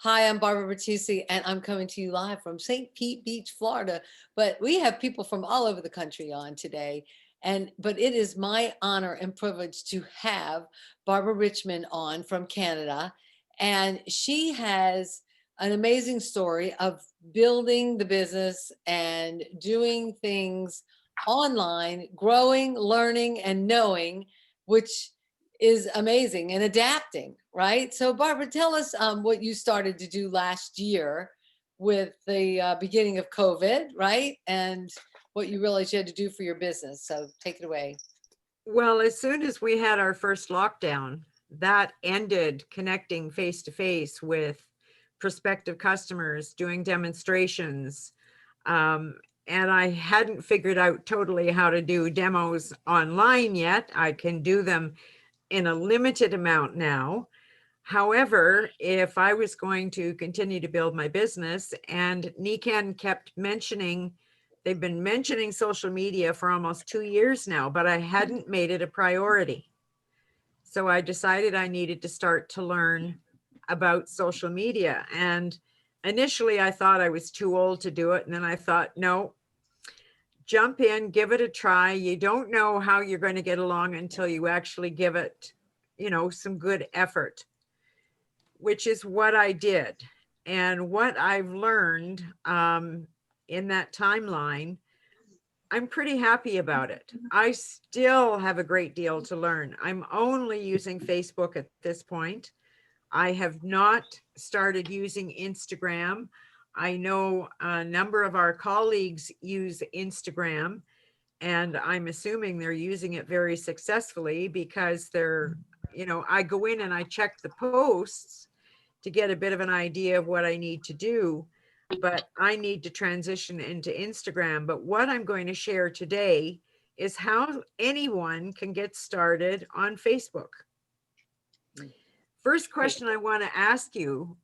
Hi, I'm Barbara Bertucci, and I'm coming to you live from St. Pete Beach, Florida. But we have people from all over the country on today. But it is my honor and privilege to have Barbara Richmond on from Canada. And she has an amazing story of building the business and doing things online, growing, learning, and knowing, which is amazing, and adapting, right? So Barbara, tell us what you started to do last year with the beginning of COVID, right? And what you realized you had to do for your business. So take it away. Well, as soon as we had our first lockdown, that ended connecting face to face with prospective customers, doing demonstrations. Um, and I hadn't figured out totally how to do demos online yet. I can do them in a limited amount now. However, if I was going to continue to build my business, and Nikan kept mentioning, they've been mentioning social media for almost 2 years now, but I hadn't made it a priority. So I decided I needed to start to learn about social media. And initially I thought I was too old to do it. And then I thought, no, jump in, give it a try. You don't know how you're going to get along until you actually give it, some good effort, which is what I did. And what I've learned in that timeline, I'm pretty happy about it. I still have a great deal to learn. I'm only using Facebook at this point. I have not started using Instagram. I know a number of our colleagues use Instagram, and I'm assuming they're using it very successfully because I go in and I check the posts to get a bit of an idea of what I need to do, but I need to transition into Instagram. But what I'm going to share today is how anyone can get started on Facebook. First question I want to ask you,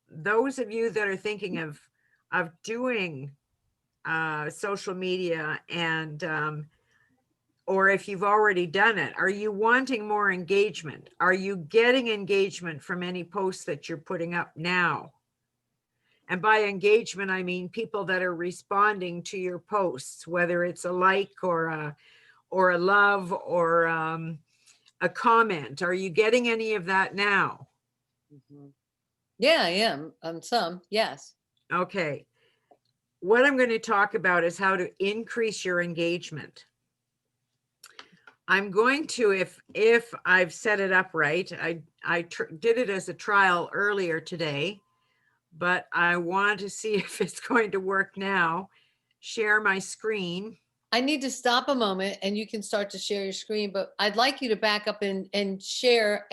those of you that are thinking of doing social media, and or if you've already done it, are you wanting more engagement? Are you getting engagement from any posts that you're putting up now? And by engagement, I mean people that are responding to your posts, whether it's a like or a love or a comment. Are you getting any of that now? Mhm. Yeah, I am on some, yes. Okay. What I'm going to talk about is how to increase your engagement. I'm going to, if I've set it up right, I did it as a trial earlier today, but I want to see if it's going to work now. Share my screen. I need to stop a moment and you can start to share your screen, but I'd like you to back up and share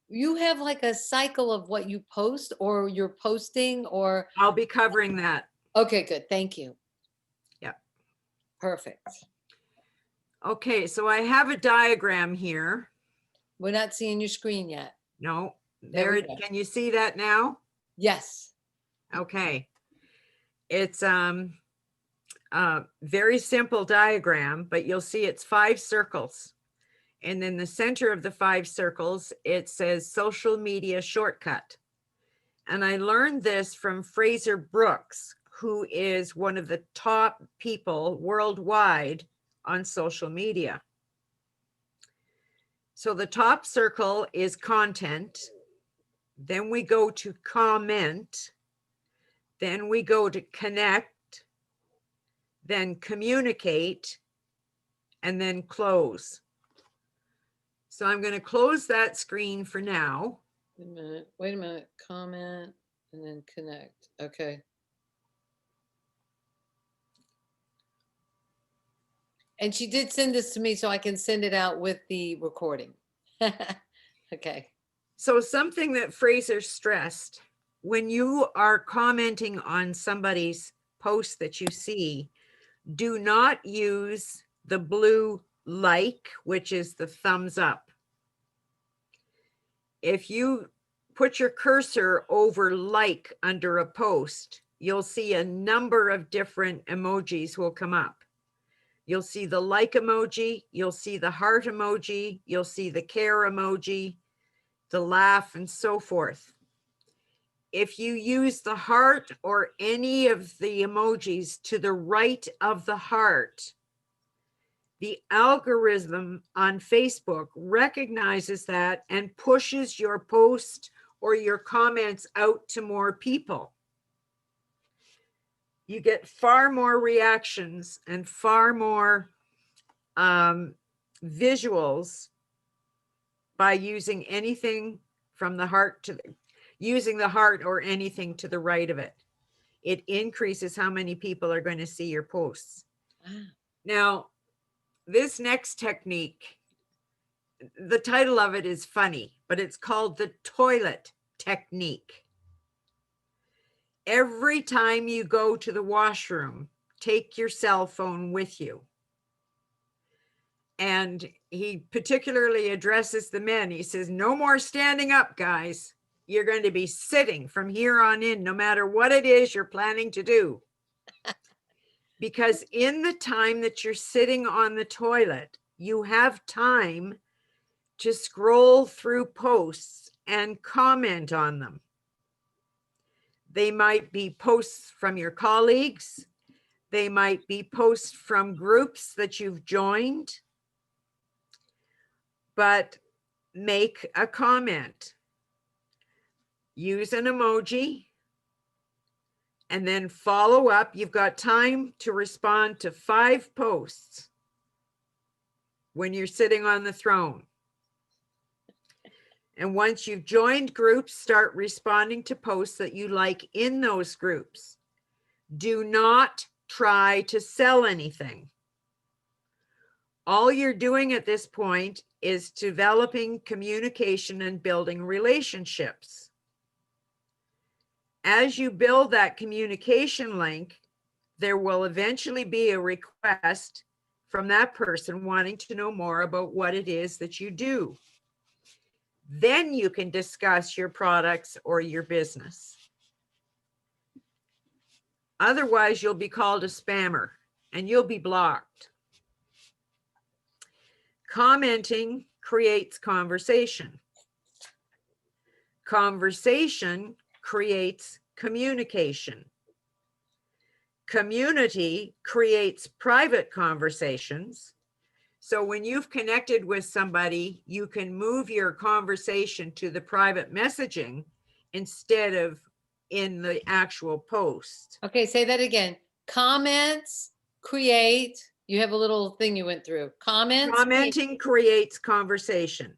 you have like a cycle of what you post or you're posting or. I'll be covering that. Okay, good. Thank you. Yeah. Perfect. Okay, so I have a diagram here. We're not seeing your screen yet. No, There we there. go. Can you see that now? Yes. Okay. It's very simple diagram, but you'll see it's 5 circles. And in the center of the 5 circles, it says social media shortcut. And I learned this from Fraser Brooks, who is one of the top people worldwide on social media. So the top circle is content. Then we go to comment. Then we go to connect, then communicate, and then close. So I'm going to close that screen for now. Wait a minute. Wait a minute. Comment and then connect. Okay. And she did send this to me so I can send it out with the recording. Okay. So something that Fraser stressed, when you are commenting on somebody's post that you see, do not use the blue like, which is the thumbs up. If you put your cursor over like under a post, you'll see a number of different emojis will come up. You'll see the like emoji, you'll see the heart emoji, you'll see the care emoji, the laugh, and so forth. if you use the heart or any of the emojis to the right of the heart, the algorithm on Facebook recognizes that and pushes your post or your comments out to more people. You get far more reactions and far more visuals by using anything from the heart to using the heart or anything to the right of it. It increases how many people are going to see your posts. Now, this next technique, the title of it is funny, but it's called the toilet technique. Every time you go to the washroom, take your cell phone with you. And he particularly addresses the men. He says, no more standing up, guys. You're going to be sitting from here on in, no matter what it is you're planning to do. Because in the time that you're sitting on the toilet, you have time to scroll through posts and comment on them. They might be posts from your colleagues. They might be posts from groups that you've joined. But make a comment. Use an emoji. And then follow up. You've got time to respond to 5 posts when you're sitting on the throne. And once you've joined groups, start responding to posts that you like in those groups. Do not try to sell anything. All you're doing at this point is developing communication and building relationships. As you build that communication link, there will eventually be a request from that person wanting to know more about what it is that you do. Then you can discuss your products or your business. Otherwise, you'll be called a spammer and you'll be blocked. Commenting creates conversation. Conversation creates communication. Community creates private conversations. So when you've connected with somebody, you can move your conversation to the private messaging instead of in the actual post. Okay, say that again. Comments create, you have a little thing you went through. Commenting creates conversation.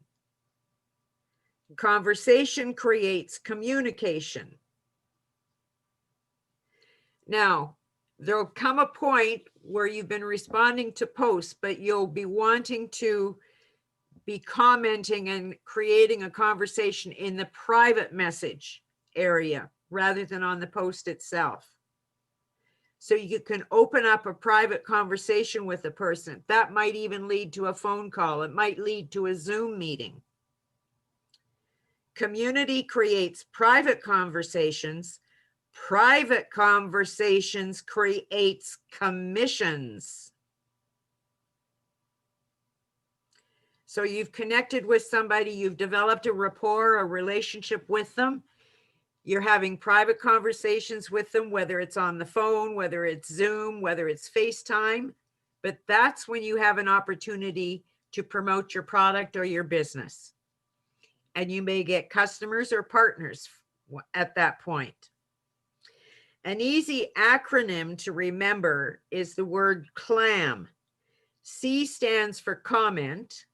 Conversation creates communication. Now, there'll come a point where you've been responding to posts, but you'll be wanting to be commenting and creating a conversation in the private message area rather than on the post itself. So you can open up a private conversation with a person. That might even lead to a phone call. It might lead to a Zoom meeting. Community creates private conversations. Private conversations creates commissions. So you've connected with somebody, you've developed a rapport, a relationship with them. You're having private conversations with them, whether it's on the phone, whether it's Zoom, whether it's FaceTime. But that's when you have an opportunity to promote your product or your business. And you may get customers or partners at that point. An easy acronym to remember is the word CLAM. C stands for comment.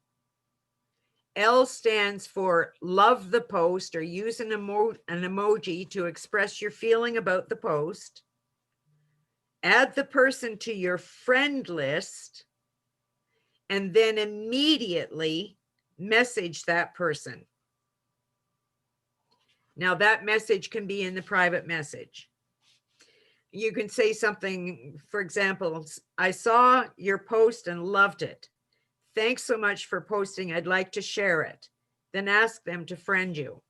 L stands for love the post or use an emoji to express your feeling about the post. Add the person to your friend list and then immediately message that person. Now that message can be in the private message. You can say something, for example, I saw your post and loved it. Thanks so much for posting. I'd like to share it. Then ask them to friend you.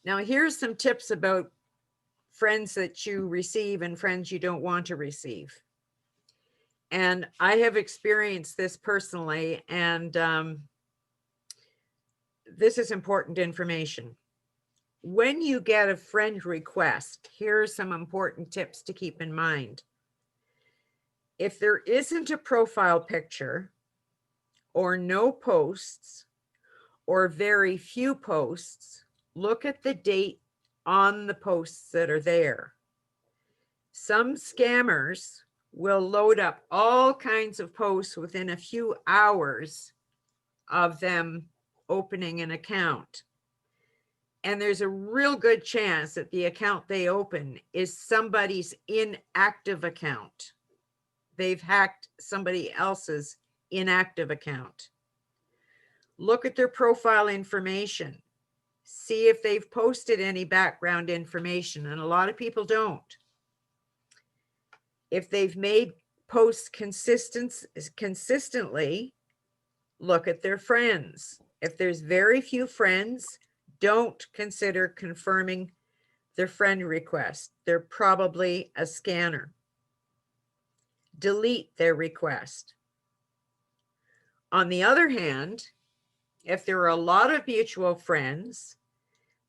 Now, here's some tips about friends that you receive and friends you don't want to receive. And I have experienced this personally, and this is important information. When you get a friend request, here are some important tips to keep in mind. If there isn't a profile picture, or no posts, or very few posts, look at the date on the posts that are there. Some scammers will load up all kinds of posts within a few hours of them opening an account. And there's a real good chance that the account they open is somebody's inactive account. They've hacked somebody else's inactive account. Look at their profile information. See if they've posted any background information, and a lot of people don't. If they've made posts consistently, look at their friends. If there's very few friends, don't consider confirming their friend request. They're probably a scanner. Delete their request. On the other hand, if there are a lot of mutual friends,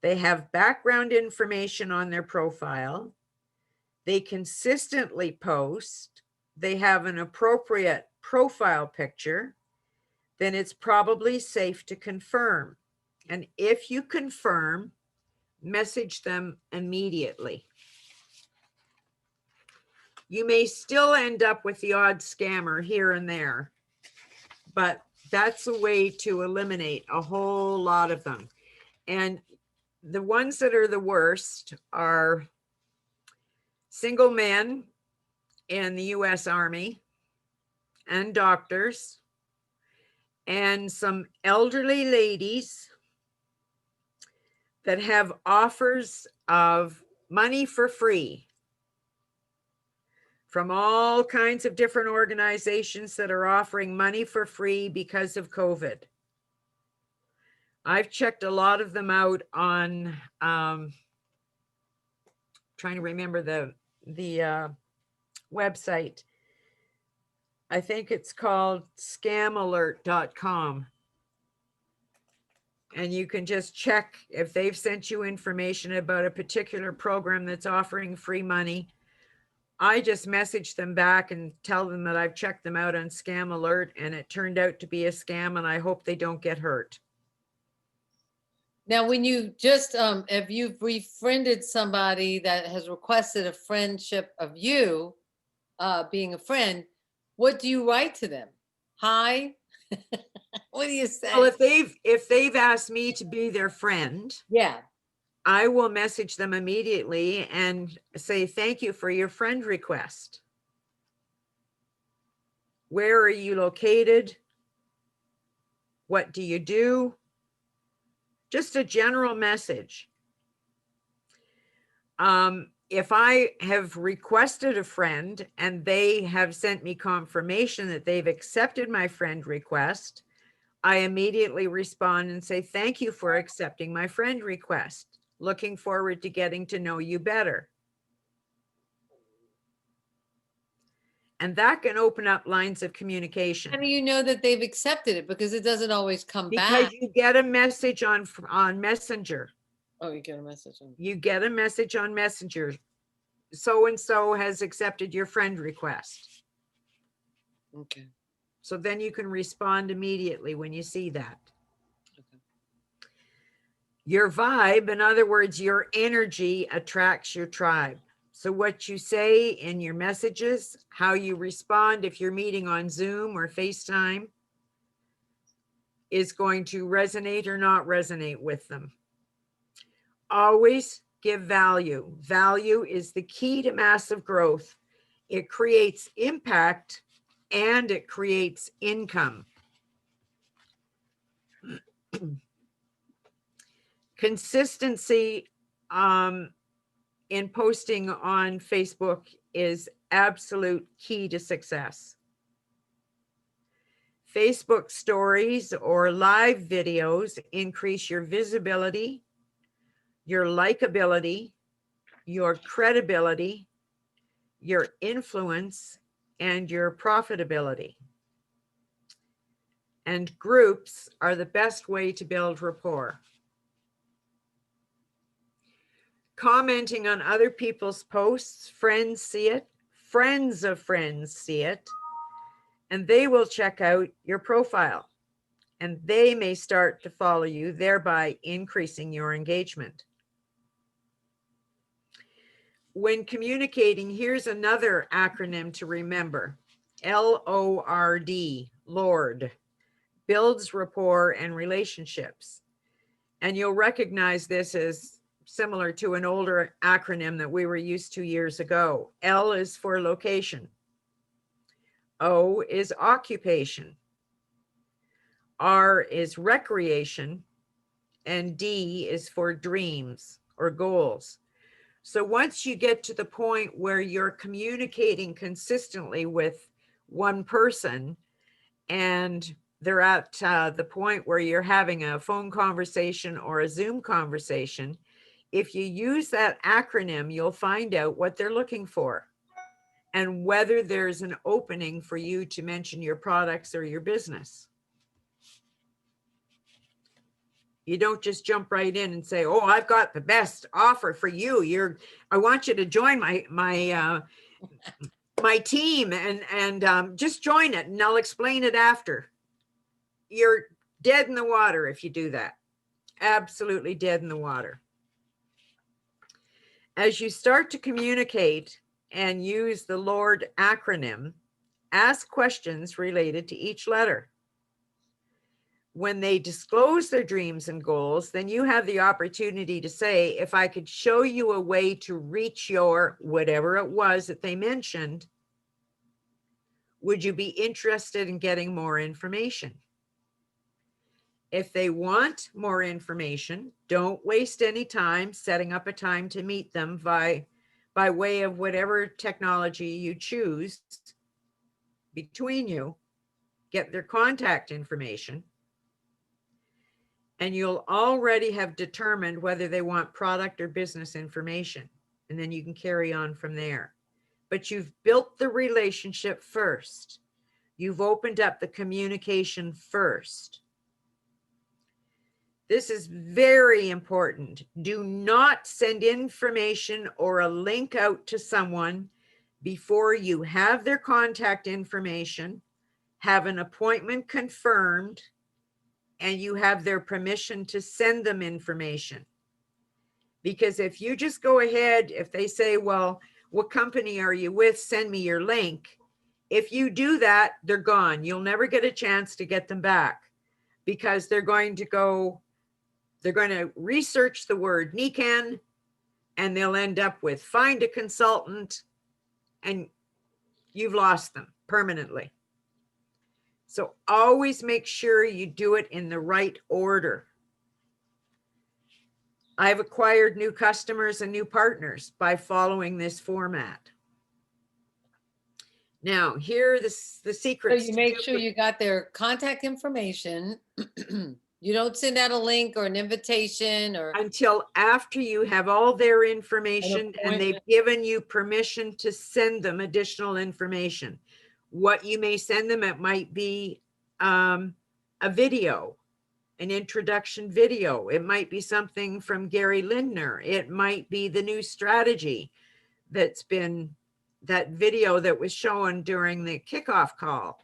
they have background information on their profile, they consistently post, they have an appropriate profile picture, then it's probably safe to confirm. And if you confirm, message them immediately. You may still end up with the odd scammer here and there, but that's a way to eliminate a whole lot of them. And the ones that are the worst are single men in the US Army and doctors, and some elderly ladies that have offers of money for free from all kinds of different organizations that are offering money for free because of COVID. I've checked a lot of them out on, trying to remember the website. I think it's called scamalert.com. And you can just check if they've sent you information about a particular program that's offering free money. I just message them back and tell them that I've checked them out on Scam Alert and it turned out to be a scam, and I hope they don't get hurt. Now, when you just, if you've befriended somebody that has requested a friendship of you, being a friend, what do you write to them? Hi? What do you say? Well, if they've asked me to be their friend, Yeah. I will message them immediately and say, thank you for your friend request. Where are you located? What do you do? Just a general message. If I have requested a friend and they have sent me confirmation that they've accepted my friend request, I immediately respond and say, thank you for accepting my friend request. Looking forward to getting to know you better. And that can open up lines of communication. How do you know that they've accepted it? Because it doesn't always come Because back. you get a message on Messenger. Oh, you get a message. You get a message on Messenger. So-and-so has accepted your friend request. Okay. So then you can respond immediately when you see that. Okay. Your vibe, in other words, your energy attracts your tribe. So what you say in your messages, how you respond if you're meeting on Zoom or FaceTime, is going to resonate or not resonate with them. Always give value. Value is the key to massive growth. It creates impact and it creates income. Consistency in posting on Facebook is absolute key to success. Facebook stories or live videos increase your visibility, your likability, your credibility, your influence, and your profitability. and groups are the best way to build rapport. Commenting on other people's posts, friends see it, friends of friends see it, and they will check out your profile, and they may start to follow you, thereby increasing your engagement. When communicating, here's another acronym to remember. LORD, Lord, builds rapport and relationships. And you'll recognize this as similar to an older acronym that we were used to years ago. L is for location. O is occupation. R is recreation. And D is for dreams or goals. So once you get to the point where you're communicating consistently with one person and they're at the point where you're having a phone conversation or a Zoom conversation, if you use that acronym, you'll find out what they're looking for and whether there's an opening for you to mention your products or your business. You don't just jump right in and say, "Oh, I've got the best offer for you. I want you to join my team and just join it, and I'll explain it after." You're dead in the water if you do that. Absolutely dead in the water. As you start to communicate and use the LORD acronym, ask questions related to each letter. When they disclose their dreams and goals, then you have the opportunity to say, if I could show you a way to reach your whatever it was that they mentioned, would you be interested in getting more information? If they want more information, don't waste any time setting up a time to meet them by way of whatever technology you choose between you. Get their contact information, and you'll already have determined whether they want product or business information. And then you can carry on from there. But you've built the relationship first. You've opened up the communication first. This is very important. Do not send information or a link out to someone before you have their contact information, have an appointment confirmed, and you have their permission to send them information. Because if you just go ahead, if they say, "Well, what company are you with? Send me your link." If you do that, they're gone. You'll never get a chance to get them back, because they're going to research the word Nikan, and they'll end up with find a consultant, and you've lost them permanently. So always make sure you do it in the right order. I've acquired new customers and new partners by following this format. Now, here are the So secrets. you make sure you got their contact information. You don't send out a link or an invitation or until after you have all their information and they've appointment. given you permission to send them additional information. What you may send them, it might be a video, an introduction video. It might be something from Gary Lindner. It might be the new strategy that's been that video that was shown during the kickoff call.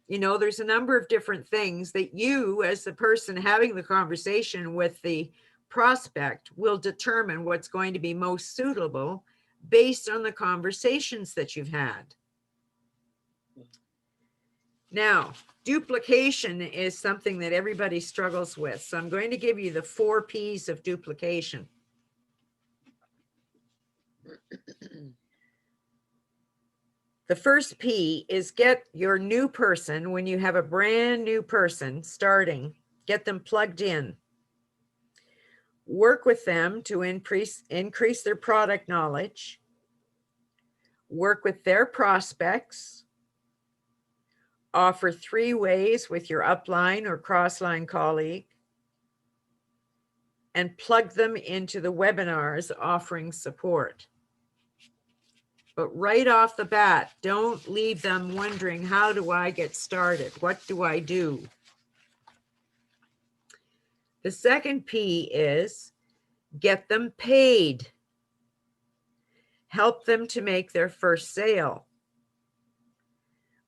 You know, there's a number of different things that you, as the person having the conversation with the prospect, will determine what's going to be most suitable based on the conversations that you've had. Now, duplication is something that everybody struggles with. So I'm going to give you the 4 P's of duplication. The first P is get your new person, when you have a brand new person starting, get them plugged in. Work with them to increase their product knowledge. Work with their prospects. Offer 3 ways with your upline or crossline colleague. And plug them into the webinars offering support. But right off the bat, don't leave them wondering, how do I get started? What do I do? The second P is get them paid. Help them to make their first sale.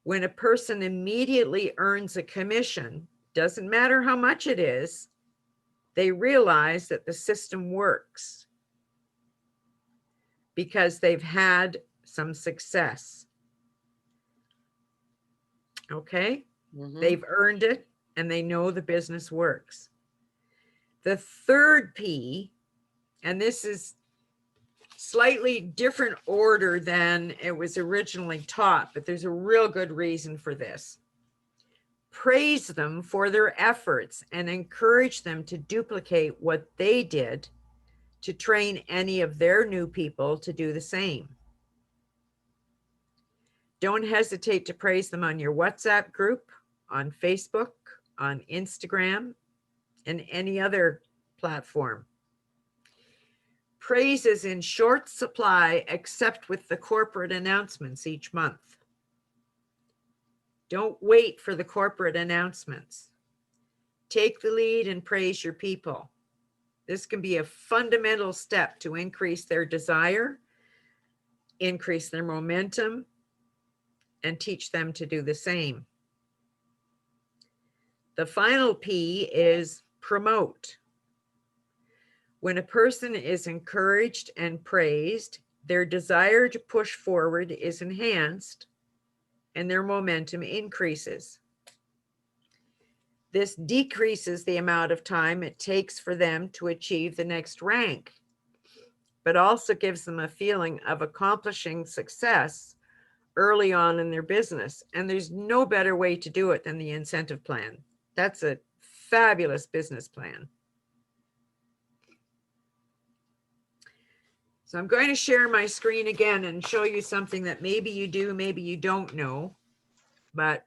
When a person immediately earns a commission, doesn't matter how much it is, they realize that the system works because they've had some success. Okay? They've earned it and they know the business works. The third P, and this is slightly different order than it was originally taught, but there's a real good reason for this. Praise them for their efforts and encourage them to duplicate what they did to train any of their new people to do the same. Don't hesitate to praise them on your WhatsApp group, on Facebook, on Instagram, and any other platform. Praise is in short supply, except with the corporate announcements each month. Don't wait for the corporate announcements. Take the lead and praise your people. This can be a fundamental step to increase their desire, increase their momentum, and teach them to do the same. The final P is promote. When a person is encouraged and praised, their desire to push forward is enhanced and their momentum increases. This decreases the amount of time it takes for them to achieve the next rank, but also gives them a feeling of accomplishing success early on in their business. And there's no better way to do it than the incentive plan. That's a fabulous business plan. So I'm going to share my screen again and show you something that maybe you do, maybe you don't know. But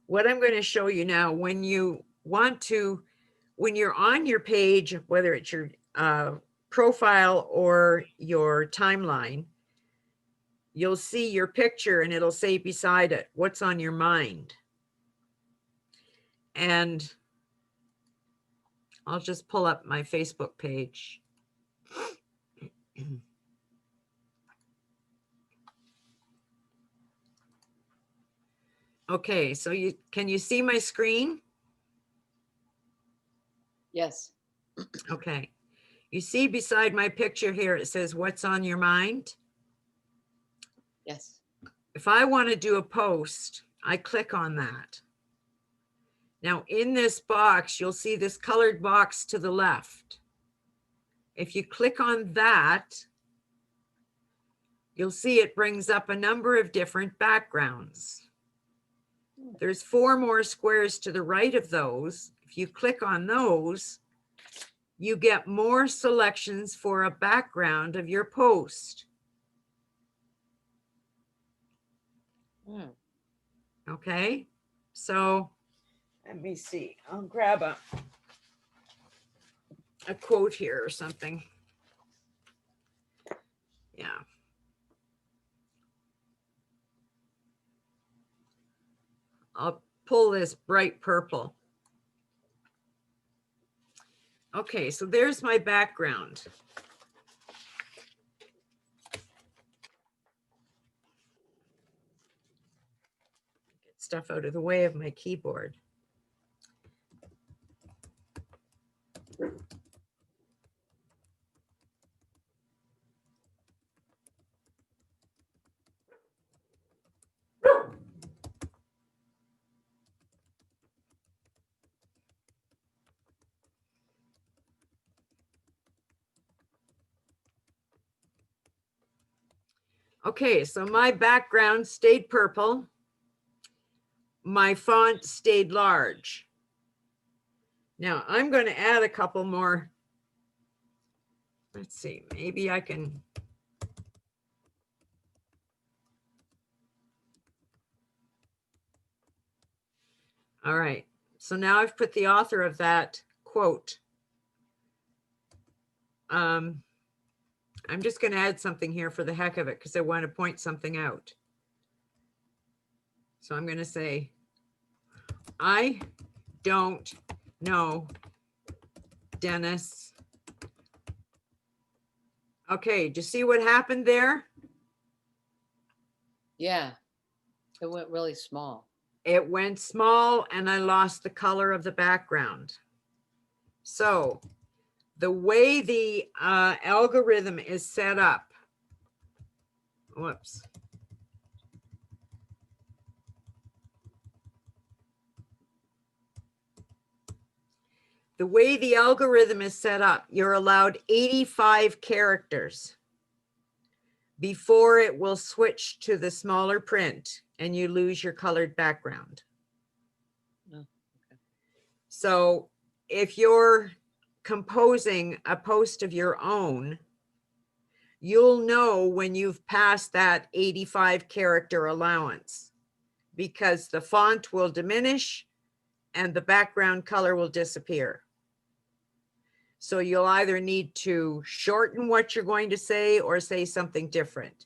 what I'm going to show you now, when you want to, when you're on your page, whether it's your profile or your timeline, you'll see your picture and it'll say beside it, what's on your mind. And I'll just pull up my Facebook page. Okay, so can you see my screen? Yes. Okay. You see beside my picture here, it says, what's on your mind? Yes. If I want to do a post, I click on that. Now in this box, you'll see this colored box to the left. If you click on that, you'll see it brings up a number of different backgrounds. There's 4 more squares to the right of those. If you click on those, you get more selections for a background of your post. Okay, so let me see. I'll grab a quote here or something. Yeah. I'll pull this bright purple. Okay, so there's my background. Get stuff out of the way of my keyboard. Okay, so my background stayed purple. My font stayed large. Now I'm going to add a couple more. Let's see, maybe I can. All right, so now I've put the author of that quote. I'm just going to add something here for the heck of it because I want to point something out. So I'm going to say, I don't No, Dennis. Okay, do you see what happened there? Yeah, it went really small. It went small and I lost the color of the background. So the way the algorithm is set up, whoops. The way the algorithm is set up, you're allowed 85 characters before it will switch to the smaller print and you lose your colored background. Oh, So if you're composing a post of your own, you'll know when you've passed that 85 character allowance because the font will diminish and the background color will disappear. So you'll either need to shorten what you're going to say or say something different.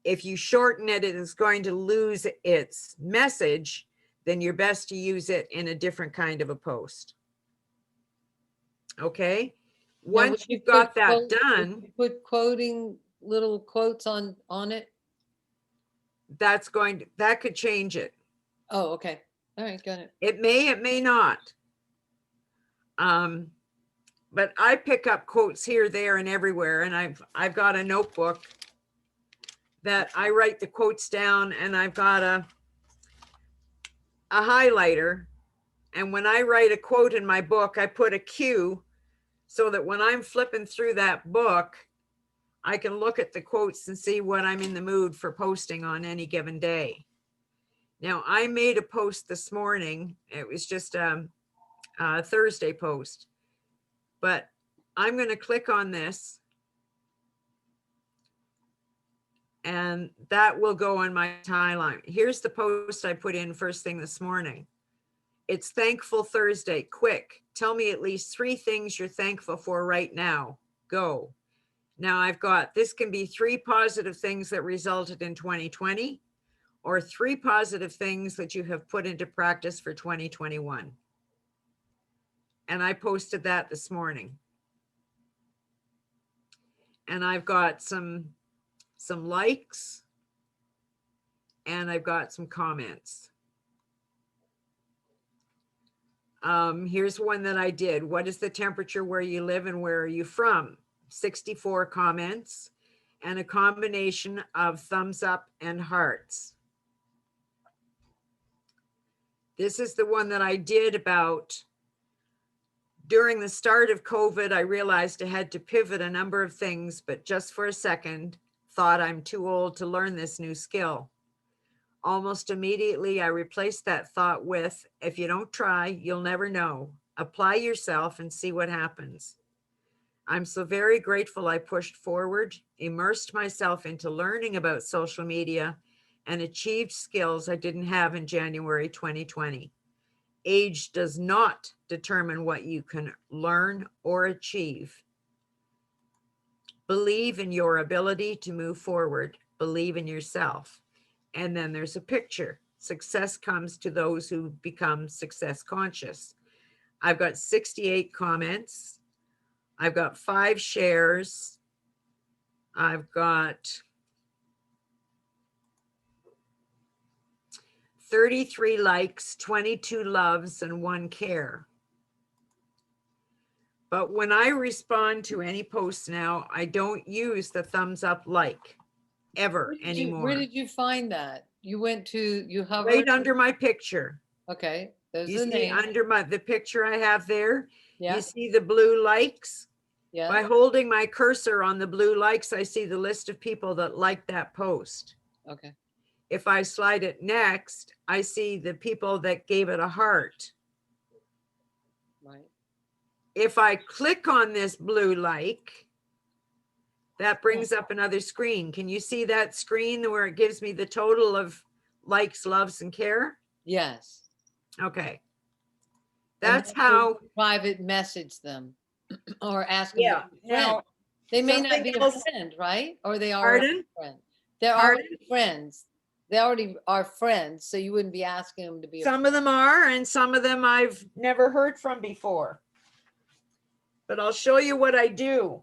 If you shorten it, it is going to lose its message, then you're best to use it in a different kind of a post. Okay? Now, Once you've got that would done, you put quoting little quotes on it? that could change it. Oh, okay. All right, got it. It may not. But I pick up quotes here, there, and everywhere, and I've got a notebook that I write the quotes down, and I've got a highlighter. And when I write a quote in my book, I put a Q so that when I'm flipping through that book, I can look at the quotes and see what I'm in the mood for posting on any given day. Now, I made a post this morning. It was just a Thursday post, but I'm going to click on this and that will go on my timeline. Here's the post I put in first thing this morning. It's Thankful Thursday. Quick, tell me at least 3 things you're thankful for right now. Go. Now I've got, this can be 3 positive things that resulted in 2020 or 3 positive things that you have put into practice for 2021. And I posted that this morning. And I've got some likes and I've got some comments. Here's one that I did. What is the temperature where you live and where are you from? 64 comments and a combination of thumbs up and hearts. This is the one that I did about during the start of COVID. I realized I had to pivot a number of things, but just for a second, thought I'm too old to learn this new skill. Almost immediately, I replaced that thought with, if you don't try, you'll never know. Apply yourself and see what happens. I'm so very grateful I pushed forward, immersed myself into learning about social media, and achieved skills I didn't have in January 2020. Age does not determine what you can learn or achieve. Believe in your ability to move forward. Believe in yourself. And then there's a picture. Success comes to those who become success conscious. I've got 68 comments. I've got 5 shares. I've got 33 likes, 22 loves, and 1 care. But when I respond to any post now, I don't use the thumbs up like ever anymore. Where did you find that? You went to, you hovered? Right under my picture. Okay, there's You the see name. under the picture I have there, Yeah, you see the blue likes? yeah. By holding my cursor on the blue likes, I see the list of people that liked that post. Okay. If I slide it next, I see the people that gave it a heart. Right. If I click on this blue like, that brings up another screen. Can you see that screen where it gives me the total of likes, loves, and care? Yes. Okay. And That's then you how. private message them or ask them to Yeah. be a friend. Now, They may not something be a else. friend, right? Or they are Pardon? a friend. They're Pardon? already friends. they already are friends, so you wouldn't be asking them to be a Some of them are, and some of them I've never heard from before. But I'll show you what I do.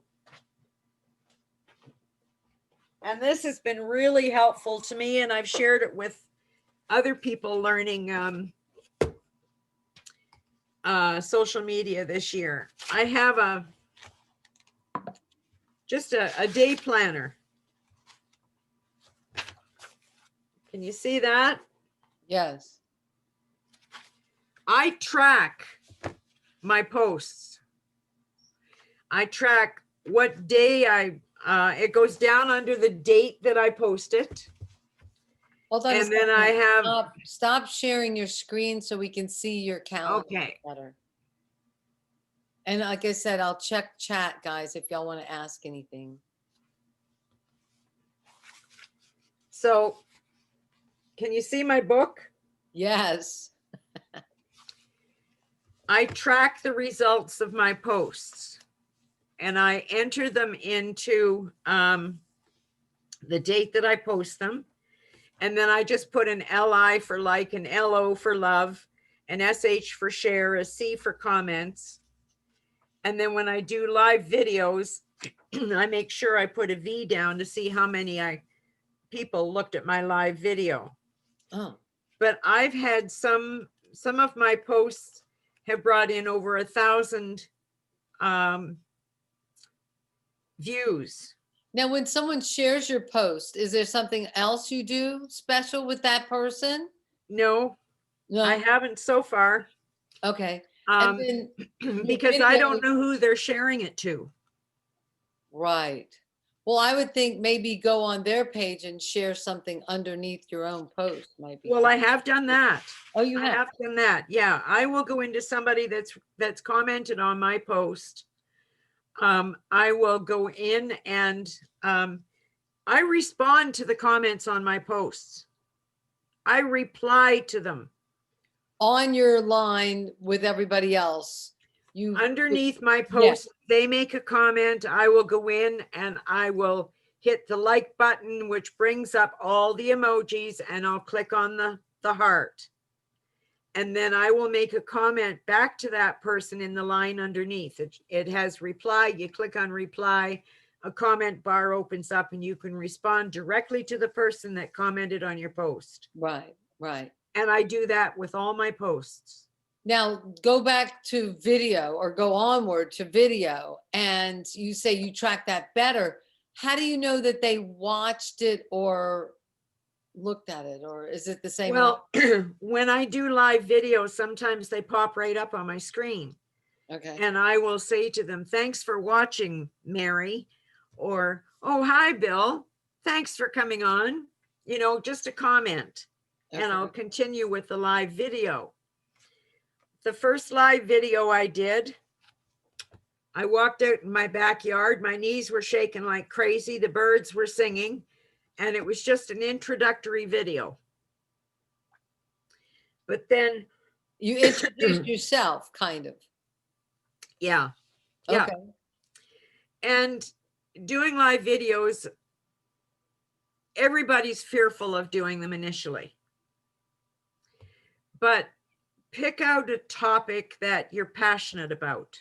And this has been really helpful to me, and I've shared it with other people learning social media this year. I have just a day planner. Can you see that? Yes. I track my posts. I track what day it goes down under the date that I post it. Hold on a And then second. I have, Stop sharing your screen so we can see your calendar okay. better. And like I said, I'll check chat, guys, if y'all want to ask anything. So can you see my book? Yes. I track the results of my posts and I enter them into the date that I post them. And then I just put an LI for like, an LO for love, an SH for share, a C for comments. And then when I do live videos, I make sure I put a V down to see how many people looked at my live video. Oh, But I've had some of my posts have brought in over 1,000 views. now when someone shares your post, is there something else you do special with that person? No, No. I haven't so far. Okay. And then Because I don't videos- know who they're sharing it to. Right. Well, I would think maybe go on their page and share something underneath your own post might be. Well, I have done that. Oh, you I have? have done that. Yeah, I will go into somebody that's commented on my post. I will go in and I respond to the comments on my posts. I reply to them. On your line with everybody else. You Underneath my Yeah. post, they make a comment, I will go in and I will hit the like button, which brings up all the emojis, and I'll click on the heart. And then I will make a comment back to that person in the line underneath. It has reply. You click on reply, a comment bar opens up, and you can respond directly to the person that commented on your post. Right, right. And I do that with all my posts. Now go back to video or go onward to video, and you say you track that better. How do you know that they watched it or looked at it, or is it the same? Well, when I do live videos, sometimes they pop right up on my screen. Okay. And I will say to them, thanks for watching, Mary, or, oh, hi, Bill. Thanks for coming on. Just a comment. Okay. And I'll continue with the live video. The first live video I did, I walked out in my backyard. My knees were shaking like crazy. The birds were singing, and it was just an introductory video. But then You introduced yourself, kind of. yeah. Okay. And doing live videos, everybody's fearful of doing them initially. But pick out a topic that you're passionate about.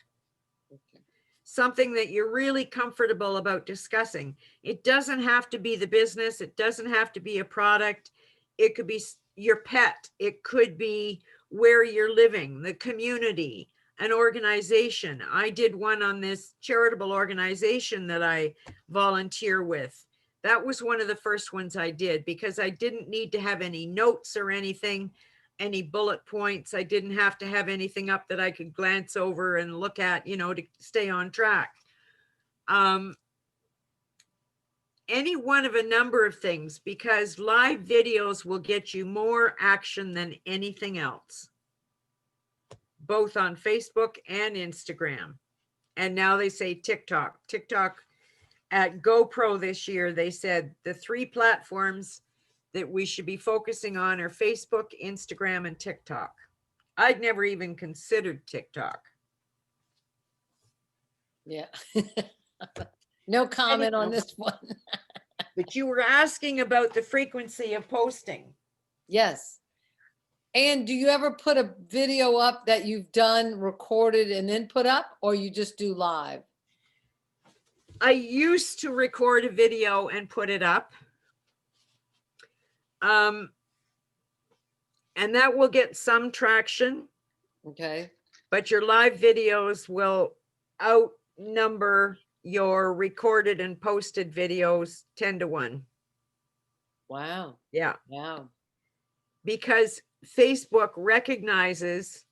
Okay. Something that you're really comfortable about discussing. It doesn't have to be the business. It doesn't have to be a product. It could be your pet. It could be where you're living, the community, an organization. I did one on this charitable organization that I volunteer with. That was one of the first ones I did because I didn't need to have any notes or anything, any bullet points. I didn't have to have anything up that I could glance over and look at, to stay on track. Any one of a number of things, because live videos will get you more action than anything else, both on Facebook and Instagram. And now they say TikTok. At GoPro this year, they said the 3 platforms that we should be focusing on are Facebook, Instagram, and TikTok. I'd never even considered TikTok. Yeah. No comment on this one. But you were asking about the frequency of posting. Yes. And do you ever put a video up that you've done, recorded, and then put up, or you just do live? I used to record a video and put it up. And that will get some traction, Okay. but your live videos will outnumber your recorded and posted videos 10 to 1. Wow. Yeah. Wow. Because Facebook recognizes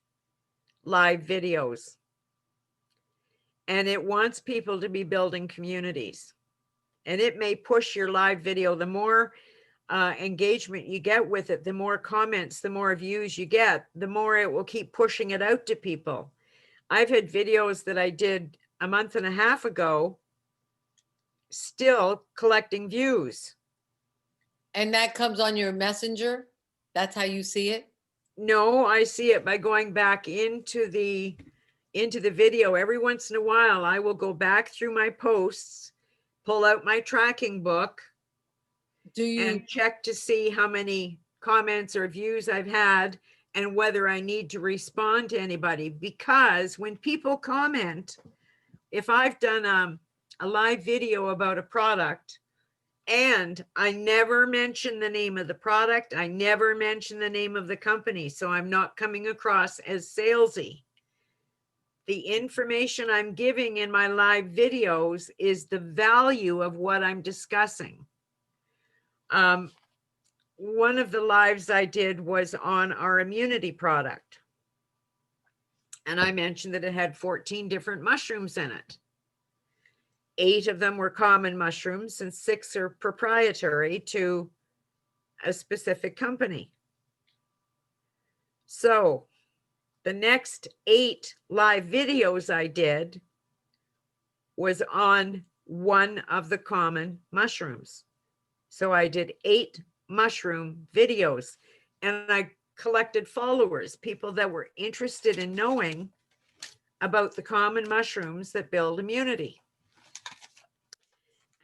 live videos and it wants people to be building communities. And it may push your live video. The more engagement you get with it, the more comments, the more views you get, the more it will keep pushing it out to people. I've had videos that I did a month and a half ago still collecting views. And that comes on your messenger? That's how you see it? No, I see it by going back into the video. Every once in a while, I will go back through my posts, pull out my tracking book, Do you? and check to see how many comments or views I've had and whether I need to respond to anybody. Because when people comment, if I've done a live video about a product and I never mention the name of the product, I never mention the name of the company, so I'm not coming across as salesy. The information I'm giving in my live videos is the value of what I'm discussing. One of the lives I did was on our immunity product. And I mentioned that it had 14 different mushrooms in it. 8 of them were common mushrooms and 6 are proprietary to a specific company. So the next 8 live videos I did was on one of the common mushrooms. So I did 8 mushroom videos and I collected followers, people that were interested in knowing about the common mushrooms that build immunity.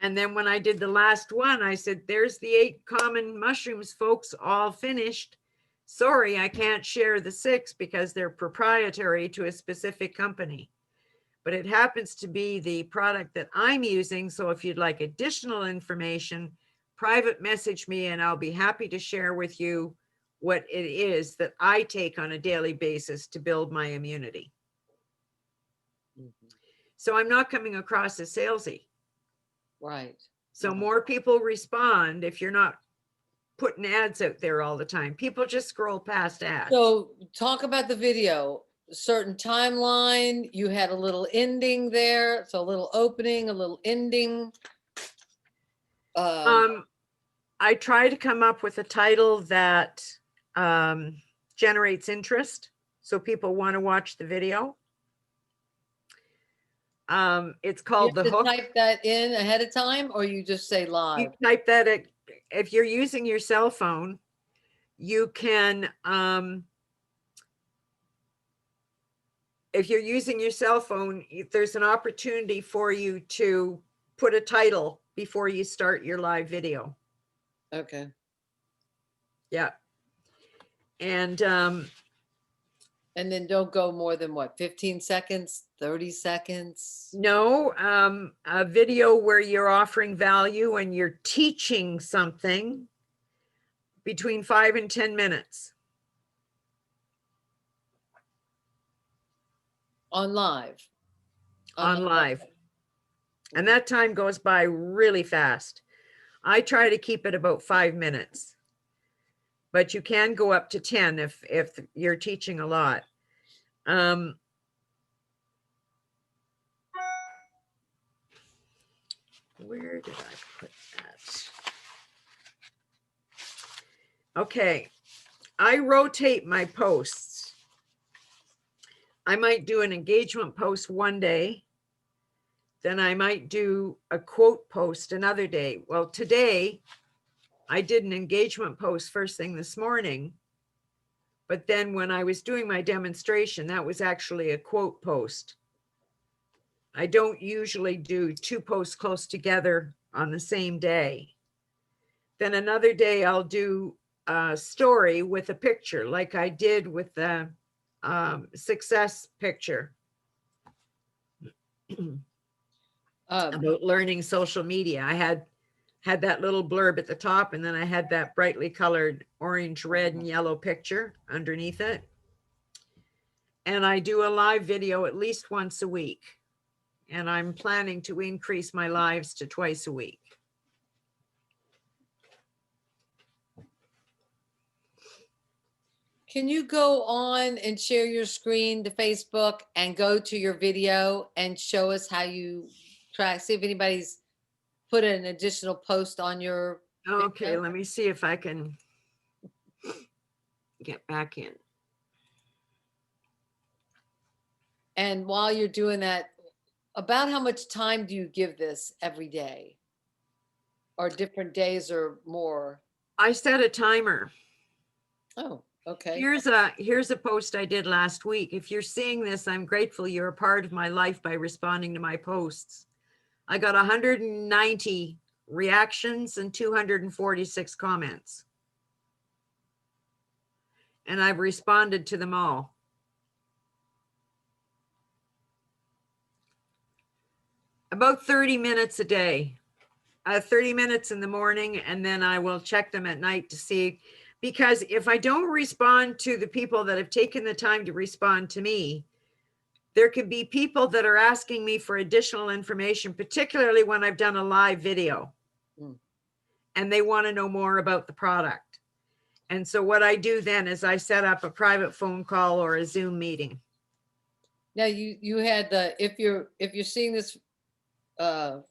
And then when I did the last one, I said, there's the 8 common mushrooms, folks, all finished. Sorry, I can't share the 6 because they're proprietary to a specific company. But it happens to be the product that I'm using. So if you'd like additional information, private message me and I'll be happy to share with you what it is that I take on a daily basis to build my immunity. So I'm not coming across as salesy. Right. So more people respond if you're not putting ads out there all the time. People just scroll past ads. So talk about the video, certain timeline, you had a little ending there, so a little opening, a little ending. I try to come up with a title that generates interest, so people want to watch the video. It's called You The have to Hook. type that in ahead of time, or you just say You live? type that if you're using your cell phone, you can, if you're using your cell phone, there's an opportunity for you to put a title before you start your live video. Okay. Yeah. And then don't go more than what, 15 seconds, 30 seconds? no, a video where you're offering value and you're teaching something between 5 and 10 minutes. On live? On live. And that time goes by really fast. I try to keep it about 5 minutes, but you can go up to 10 if you're teaching a lot. Where did I put that? Okay, I rotate my posts. I might do an engagement post one day, then I might do a quote post another day. Well, today I did an engagement post first thing this morning, but then when I was doing my demonstration, that was actually a quote post. I don't usually do 2 posts close together on the same day. Then another day I'll do a story with a picture like I did with the success picture about learning social media. I had that little blurb at the top, and then I had that brightly colored orange, red, and yellow picture underneath it. And I do a live video at least once a week. And I'm planning to increase my lives to twice a week. Can you go on and share your screen to Facebook and go to your video and show us how you try, see if anybody's put an additional post on your Okay, video? let me see if I can get back in. And while you're doing that, about how much time do you give this every day? Or different days or more? I set a timer. Oh, okay. Here's a post I did last week. If you're seeing this, I'm grateful you're a part of my life by responding to my posts. I got 190 reactions and 246 comments. And I've responded to them all. About 30 minutes a day, 30 minutes in the morning, and then I will check them at night to see, because if I don't respond to the people that have taken the time to respond to me, there could be people that are asking me for additional information, particularly when I've done a live video and they want to know more about the product. And so what I do then is I set up a private phone call or a Zoom meeting. Now you had the, if you're seeing this, know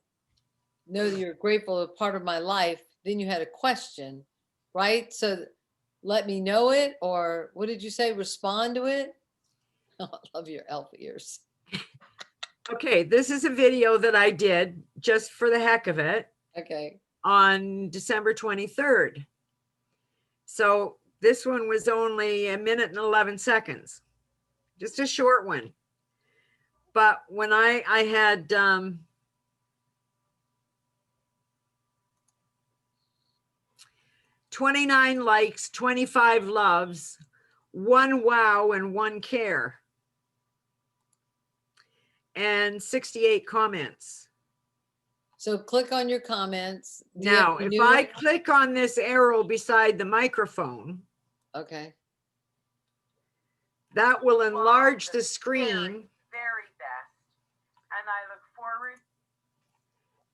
that you're grateful of part of my life, then you had a question, right? So let me know it, or what did you say? Respond to it? Oh, I love your elf ears. Okay, this is a video that I did just for the heck of it. Okay. On December 23rd. So this one was only a minute and 11 seconds, just a short one. But when I had 29 likes, 25 loves, 1 wow, and 1 care, and 68 comments. So click on your comments. Now, if I click on this arrow beside the microphone, okay, that will enlarge the screen. Very best. And I look forward.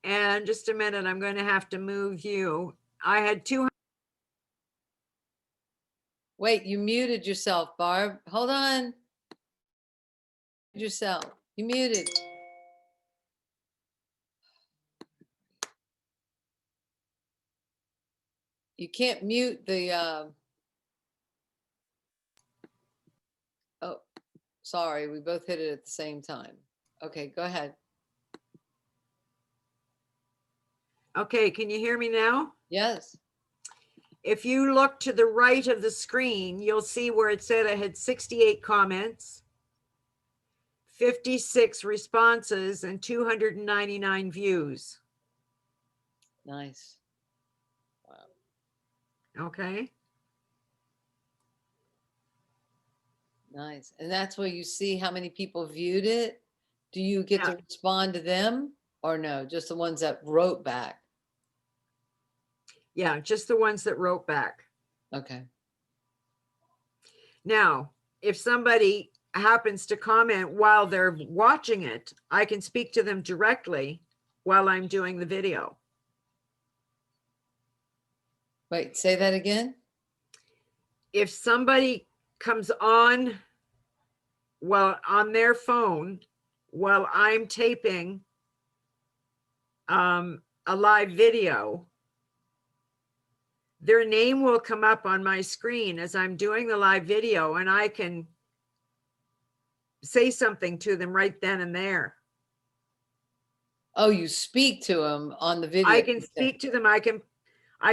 And just a minute, I'm going to have to move you. I had 200. wait, you muted yourself, Barb. Hold on. Yourself. You muted. You can't mute the, oh, sorry, we both hit it at the same time. Okay, go ahead. Okay, can you hear me now? Yes. If you look to the right of the screen, you'll see where it said I had 68 comments, 56 responses, and 299 views. Nice. Wow. Okay. Nice. And that's where you see how many people viewed it. Do you get Yeah. to respond to them or no? Just the ones that wrote back? Yeah, just the ones that wrote back. Okay. Now, if somebody happens to comment while they're watching it, I can speak to them directly while I'm doing the video. Wait, say that again? If somebody comes on while on their phone while I'm taping a live video, their name will come up on my screen as I'm doing the live video, and I can say something to them right then and there. Oh, you speak to them on the video. I can speak to them. I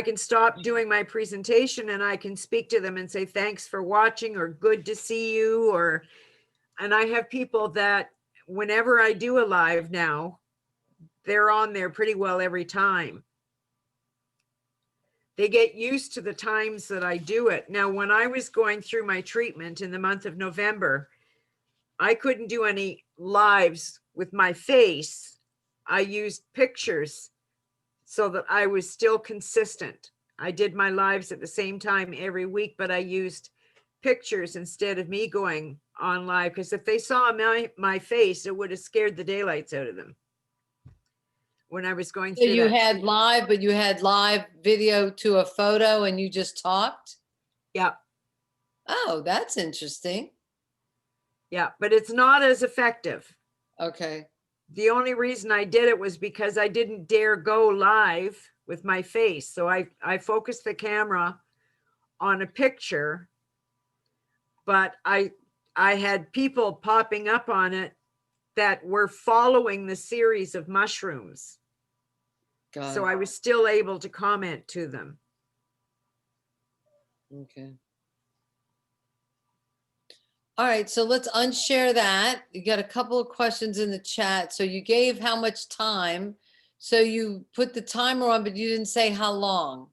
can stop doing my presentation and I can speak to them and say, thanks for watching, or good to see you. And I have people that whenever I do a live now, they're on there pretty well every time. They get used to the times that I do it. Now, when I was going through my treatment in the month of November, I couldn't do any lives with my face. I used pictures so that I was still consistent. I did my lives at the same time every week, but I used pictures instead of me going on live, because if they saw my face, it would have scared the daylights out of them when I was going So through you that. had live, but you had live video to a photo and you just talked? Yeah, Oh, that's interesting. yeah, but it's not as effective. Okay. The only reason I did it was because I didn't dare go live with my face. So I focused the camera on a picture, but I had people popping up on it that were following the series of mushrooms. Got So it. I was still able to comment to them. Okay. All right, so let's unshare that. You got a couple of questions in the chat. So you gave how much time? So you put the timer on, but you didn't say how long.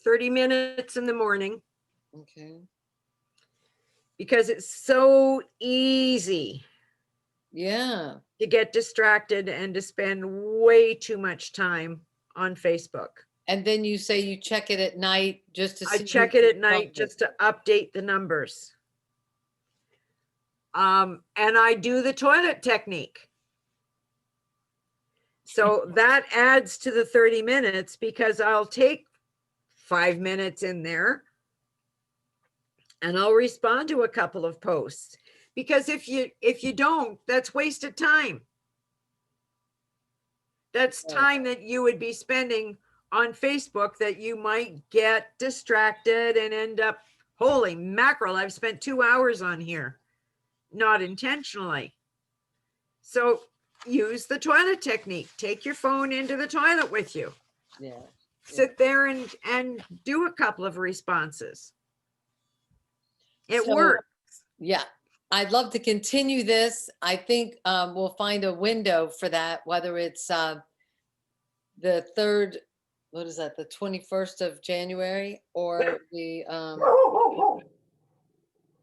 30 minutes in the morning, Okay. because it's so easy Yeah. to get distracted and to spend way too much time on Facebook. And then you say you check it at night just to I see. check who's it at night responded. just to update the numbers. And I do the toilet technique. So that adds to the 30 minutes, because I'll take 5 minutes in there and I'll respond to a couple of posts. Because if you don't, that's wasted time. That's Right. time that you would be spending on Facebook that you might get distracted and end up, holy mackerel, I've spent 2 hours on here, not intentionally. So use the toilet technique. Take your phone into the toilet with you. Yeah. Sit there and do a couple of responses. It So, works. yeah, I'd love to continue this. I think we'll find a window for that, whether it's the third, what is that, the 21st of January or the,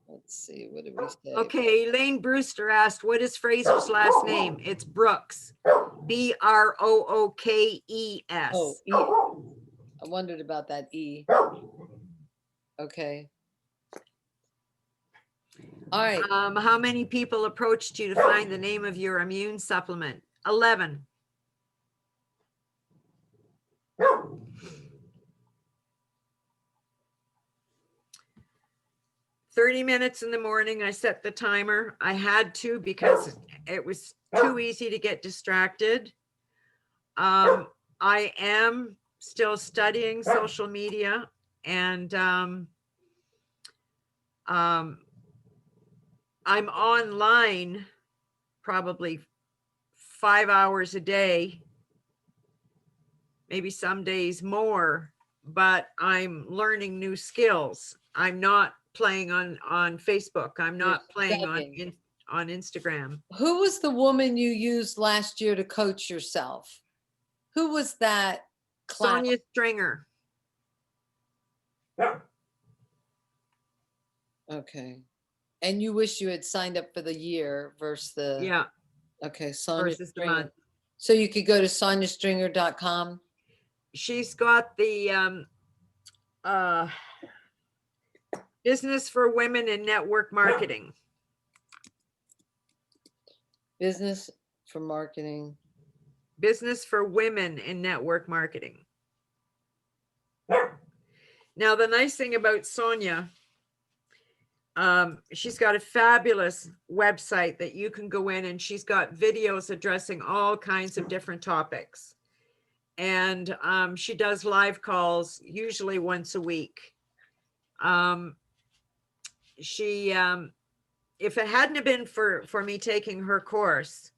let's see, what did we say? Okay, Elaine Brewster asked, what is Fraser's last name? It's Brooks. Brookes. Oh, E. I wondered about that E. Okay. All right. How many people approached you to find the name of your immune supplement? 11. "30 minutes in the morning, I set the timer. I had to because it was too easy to get distracted. I am still studying social media, and I'm online probably 5 hours a day, maybe some days more, but I'm learning new skills. I'm not playing on Facebook. I'm You're not playing studying. on Instagram. Who was the woman you used last year to coach yourself? Who was that class? Sonia Stringer. Okay. And you wish you had signed up for the year versus the, Yeah, okay, Sonia versus the Stringer. month. So you could go to soniastringer.com. She's got the business for women in network marketing. Business for marketing. Business for women in network marketing. Now, the nice thing about Sonia, she's got a fabulous website that you can go in, and she's got videos addressing all kinds of different topics. And she does live calls usually once a week. If it hadn't been for me taking her course,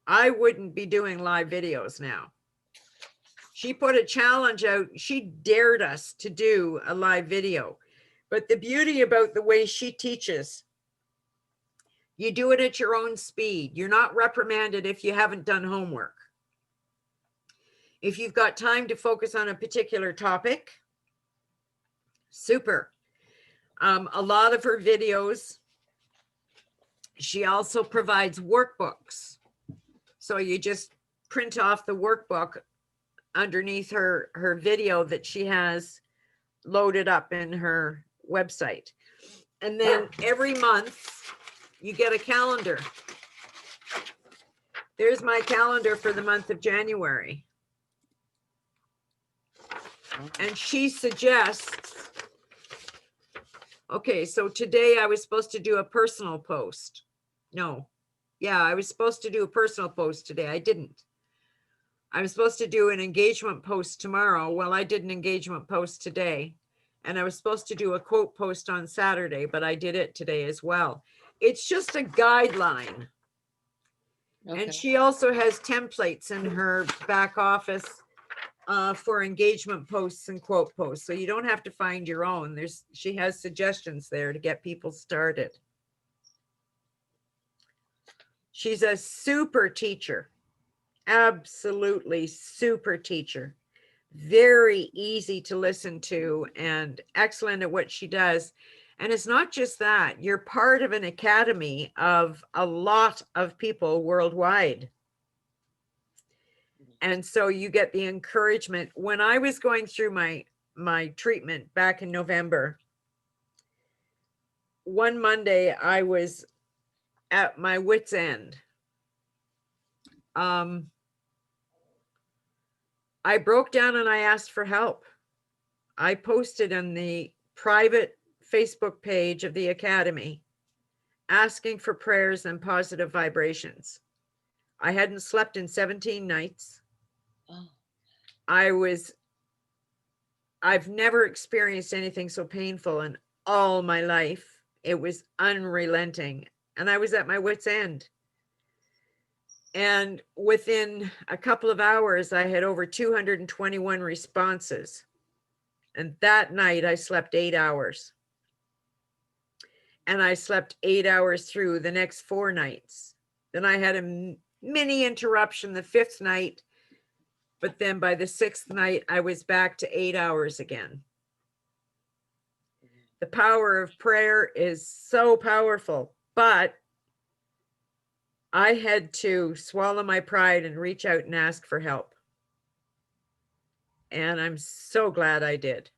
I wouldn't be doing live videos now. She put a challenge out. She dared us to do a live video. But the beauty about the way she teaches, you do it at your own speed. You're not reprimanded if you haven't done homework. If you've got time to focus on a particular topic, super. A lot of her videos, she also provides workbooks. So you just print off the workbook underneath her video that she has loaded up in her website. And then every month you get a calendar. There's my calendar for the month of January. And she suggests, okay, so today I was supposed to do a personal post. No, yeah, I was supposed to do a personal post today. I didn't. I was supposed to do an engagement post tomorrow. Well, I did an engagement post today. And I was supposed to do a quote post on Saturday, but I did it today as well. It's just a guideline. Okay. And she also has templates in her back office for engagement posts and quote posts. So you don't have to find your own. She has suggestions there to get people started. She's a super teacher, absolutely super teacher. Very easy to listen to and excellent at what she does. And it's not just that, you're part of an academy of a lot of people worldwide. And so you get the encouragement. When I was going through my treatment back in November, one Monday I was at my wit's end. I broke down and I asked for help. I posted on the private Facebook page of the Academy asking for prayers and positive vibrations. I hadn't slept in 17 nights. Oh. I've never experienced anything so painful in all my life. It was unrelenting. And I was at my wit's end. And within a couple of hours, I had over 221 responses. And that night I slept 8 hours. And I slept 8 hours through the next 4 nights. Then I had a mini interruption the 5th night. But then by the 6th night, I was back to 8 hours again. The power of prayer is so powerful, but I had to swallow my pride and reach out and ask for help. And I'm so glad I did.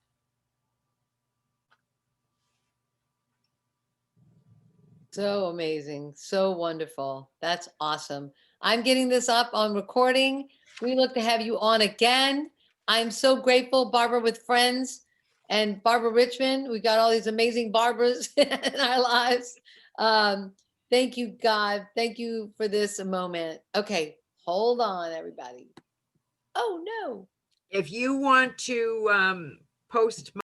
So amazing. So wonderful. That's awesome. I'm getting this up on recording. We look to have you on again. I'm so grateful, Barbara with Friends and Barbara Richmond. We got all these amazing Barbaras in our lives. Thank you, God. Thank you for this moment. Okay, hold on, everybody. Oh, no. If you want to post